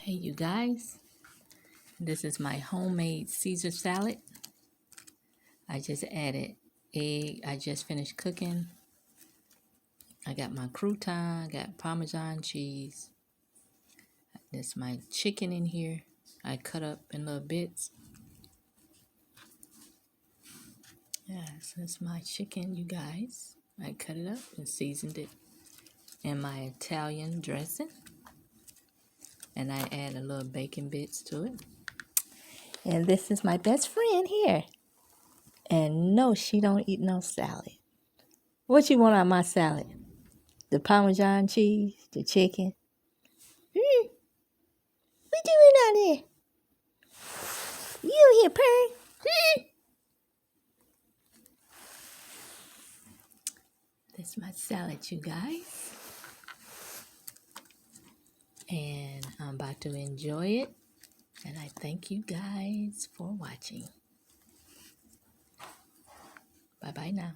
Hey you guys, this is my homemade Caesar salad. I just added egg. I just finished cooking. I got my crouton, I got Parmesan cheese. There's my chicken in here. I cut up in little bits. Yes, that's my chicken, you guys. I cut it up and seasoned it. And my Italian dressing. And I add a little bacon bits to it. And this is my best friend here. And no, she don't eat no salad. What you want on my salad? The Parmesan cheese, the chicken. What you doing out there? You here, purr? That's my salad, you guys. And I'm about to enjoy it. And I thank you guys for watching. Bye-bye now.